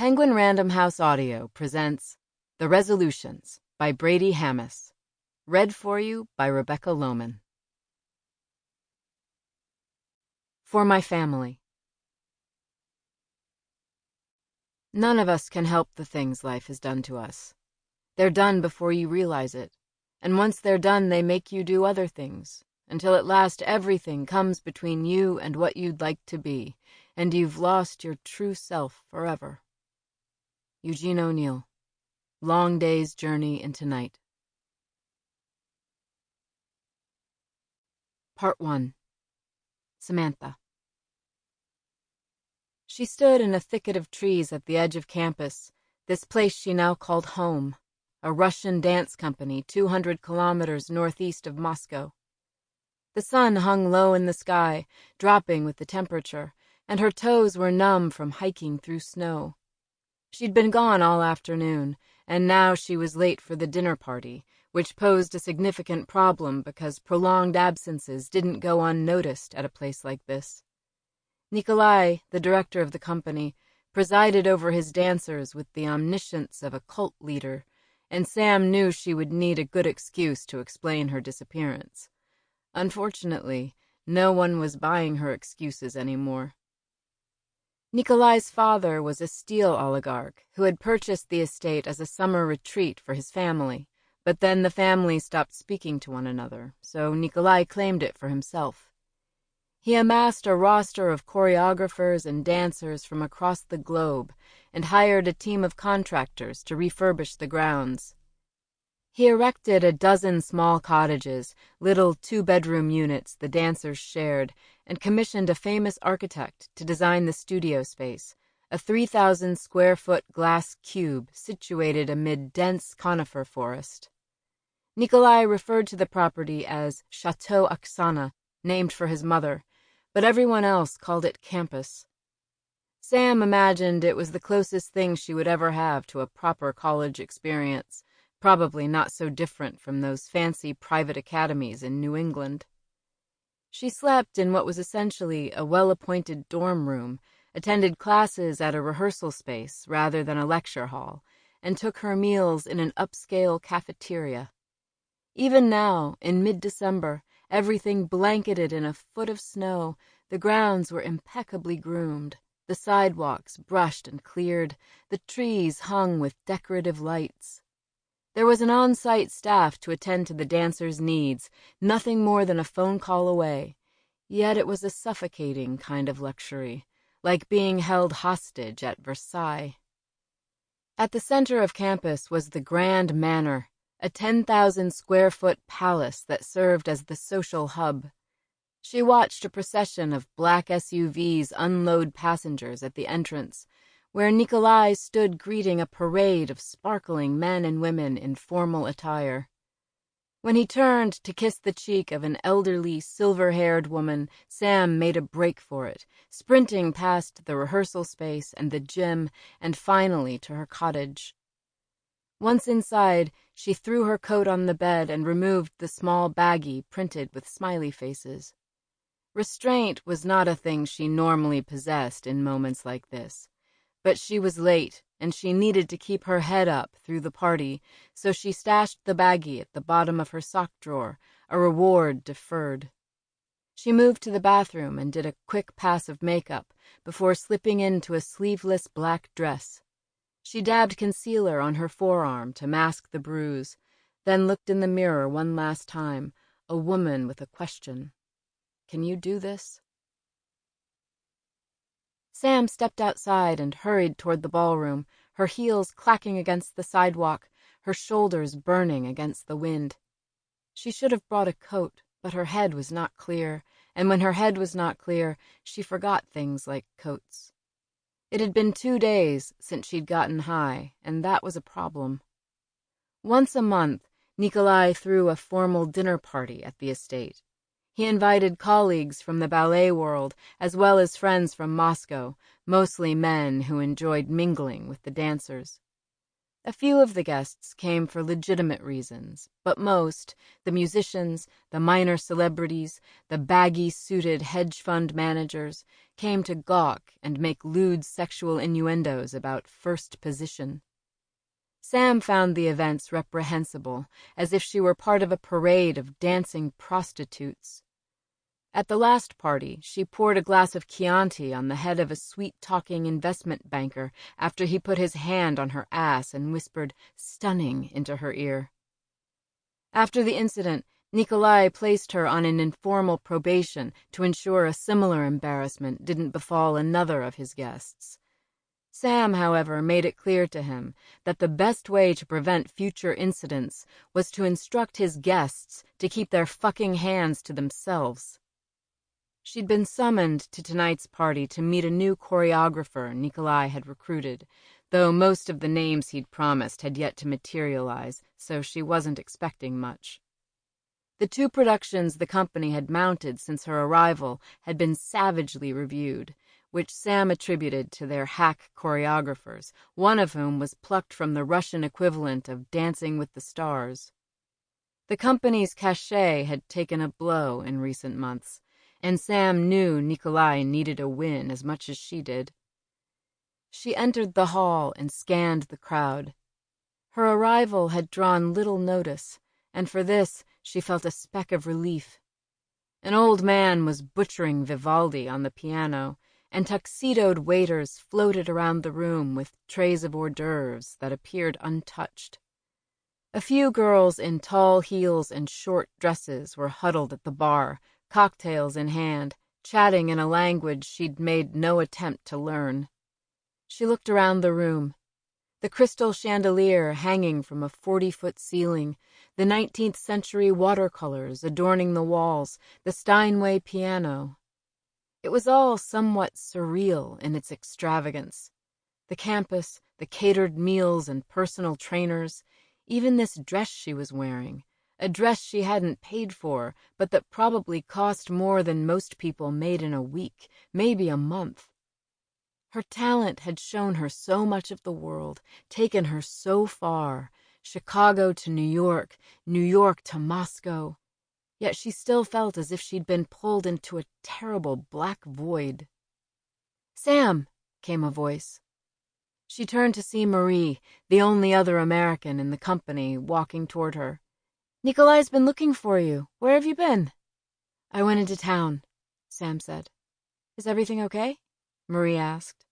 Penguin Random House Audio presents The Resolutions by Brady Hammis. Read for you by Rebecca Lowman. For my family. None of us can help the things life has done to us. They're done before you realize it, and once they're done they make you do other things, until at last everything comes between you and what you'd like to be, and you've lost your true self forever. Eugene O'Neill, Long Day's Journey into Night. Part 1. Samantha. She stood in a thicket of trees at the edge of campus, this place she now called home, a Russian dance company 200 kilometers northeast of Moscow. The sun hung low in the sky, dropping with the temperature, and her toes were numb from hiking through snow. She'd been gone all afternoon, and now she was late for the dinner party, which posed a significant problem because prolonged absences didn't go unnoticed at a place like this. Nikolai, the director of the company, presided over his dancers with the omniscience of a cult leader, and Sam knew she would need a good excuse to explain her disappearance. Unfortunately, no one was buying her excuses anymore. Nikolai's father was a steel oligarch who had purchased the estate as a summer retreat for his family, but then the family stopped speaking to one another, so Nikolai claimed it for himself. He amassed a roster of choreographers and dancers from across the globe and hired a team of contractors to refurbish the grounds. He erected a dozen small cottages, little two-bedroom units the dancers shared, and commissioned a famous architect to design the studio space, a 3,000-square-foot glass cube situated amid dense conifer forest. Nikolai referred to the property as Chateau Oksana, named for his mother, but everyone else called it campus. Sam imagined it was the closest thing she would ever have to a proper college experience, probably not so different from those fancy private academies in New England. She slept in what was essentially a well-appointed dorm room, attended classes at a rehearsal space rather than a lecture hall, and took her meals in an upscale cafeteria. Even now, in mid-December, everything blanketed in a foot of snow, the grounds were impeccably groomed, the sidewalks brushed and cleared, the trees hung with decorative lights. There was an on-site staff to attend to the dancers' needs, nothing more than a phone call away. Yet it was a suffocating kind of luxury, like being held hostage at Versailles. At the center of campus was the Grand Manor, a 10,000-square-foot palace that served as the social hub. She watched a procession of black SUVs unload passengers at the entrance, where Nikolai stood greeting a parade of sparkling men and women in formal attire. When he turned to kiss the cheek of an elderly, silver-haired woman, Sam made a break for it, sprinting past the rehearsal space and the gym and finally to her cottage. Once inside, she threw her coat on the bed and removed the small baggie printed with smiley faces. Restraint was not a thing she normally possessed in moments like this. But she was late, and she needed to keep her head up through the party, so she stashed the baggie at the bottom of her sock drawer, a reward deferred. She moved to the bathroom and did a quick pass of makeup before slipping into a sleeveless black dress. She dabbed concealer on her forearm to mask the bruise, then looked in the mirror one last time, a woman with a question. "Can you do this?" Sam stepped outside and hurried toward the ballroom, her heels clacking against the sidewalk, her shoulders burning against the wind. She should have brought a coat, but her head was not clear, and when her head was not clear, she forgot things like coats. It had been 2 days since she'd gotten high, and that was a problem. Once a month, Nikolai threw a formal dinner party at the estate. He invited colleagues from the ballet world, as well as friends from Moscow, mostly men who enjoyed mingling with the dancers. A few of the guests came for legitimate reasons, but most, the musicians, the minor celebrities, the baggy-suited hedge fund managers, came to gawk and make lewd sexual innuendos about first position. Sam found the events reprehensible, as if she were part of a parade of dancing prostitutes. At the last party, she poured a glass of Chianti on the head of a sweet-talking investment banker after he put his hand on her ass and whispered "stunning" into her ear. After the incident, Nikolai placed her on an informal probation to ensure a similar embarrassment didn't befall another of his guests. Sam, however, made it clear to him that the best way to prevent future incidents was to instruct his guests to keep their fucking hands to themselves. She'd been summoned to tonight's party to meet a new choreographer Nikolai had recruited, though most of the names he'd promised had yet to materialize, so she wasn't expecting much. The 2 productions the company had mounted since her arrival had been savagely reviewed, which Sam attributed to their hack choreographers, one of whom was plucked from the Russian equivalent of Dancing with the Stars. The company's cachet had taken a blow in recent months, and Sam knew Nikolai needed a win as much as she did. She entered the hall and scanned the crowd. Her arrival had drawn little notice, and for this she felt a speck of relief. An old man was butchering Vivaldi on the piano, and tuxedoed waiters floated around the room with trays of hors d'oeuvres that appeared untouched. A few girls in tall heels and short dresses were huddled at the bar, cocktails in hand, chatting in a language she'd made no attempt to learn. She looked around the room. The crystal chandelier hanging from a 40-foot ceiling, the 19th century watercolors adorning the walls, the Steinway piano. It was all somewhat surreal in its extravagance. The campus, the catered meals and personal trainers, even this dress she was wearing, a dress she hadn't paid for, but that probably cost more than most people made in a week, maybe a month. Her talent had shown her so much of the world, taken her so far, Chicago to New York to Moscow. Yet she still felt as if she'd been pulled into a terrible black void. "Sam," came a voice. She turned to see Marie, the only other American in the company, walking toward her. "Nikolai's been looking for you. Where have you been?" "I went into town," Sam said. "Is everything okay?" Marie asked.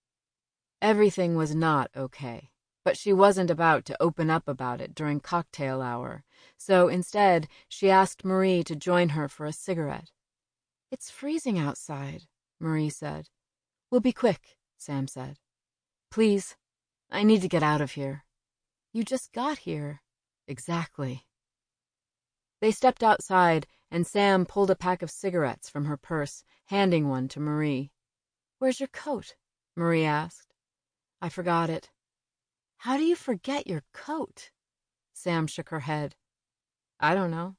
Everything was not okay, but she wasn't about to open up about it during cocktail hour, so instead she asked Marie to join her for a cigarette. "It's freezing outside," Marie said. "We'll be quick," Sam said. "Please, I need to get out of here." "You just got here." "Exactly." They stepped outside, and Sam pulled a pack of cigarettes from her purse, handing one to Marie. "Where's your coat?" Marie asked. "I forgot it." "How do you forget your coat?" Sam shook her head. "I don't know."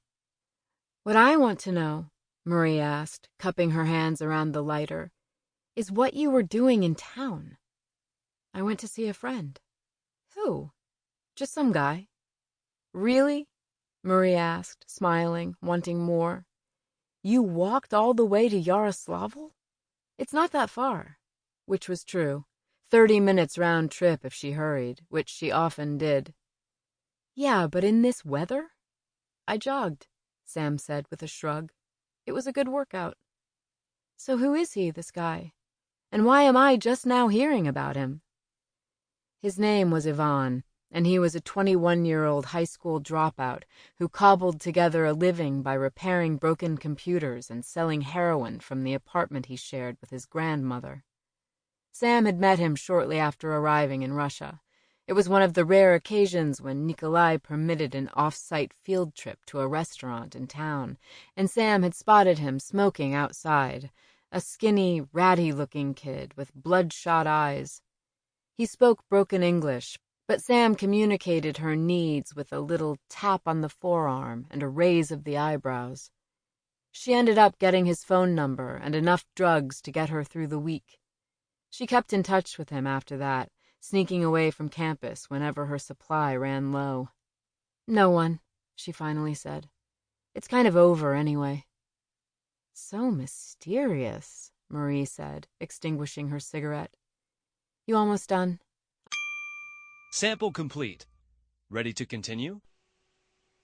"What I want to know," Marie asked, cupping her hands around the lighter, "is what you were doing in town." "I went to see a friend." "Who?" "Just some guy." "Really?" Marie asked, smiling, wanting more. "You walked all the way to Yaroslavl?" "It's not that far," which was true. 30 minutes round trip if she hurried, which she often did. "Yeah, but in this weather?" "I jogged," Sam said with a shrug. "It was a good workout." "So who is he, this guy? And why am I just now hearing about him?" His name was Ivan, and he was a 21-year-old high school dropout who cobbled together a living by repairing broken computers and selling heroin from the apartment he shared with his grandmother. Sam had met him shortly after arriving in Russia. It was one of the rare occasions when Nikolai permitted an off-site field trip to a restaurant in town, and Sam had spotted him smoking outside, a skinny, ratty-looking kid with bloodshot eyes. He spoke broken English, but Sam communicated her needs with a little tap on the forearm and a raise of the eyebrows. She ended up getting his phone number and enough drugs to get her through the week. She kept in touch with him after that, sneaking away from campus whenever her supply ran low. "No one," she finally said. "It's kind of over anyway." "So mysterious," Marie said, extinguishing her cigarette. You almost done? Sample complete. Ready to continue?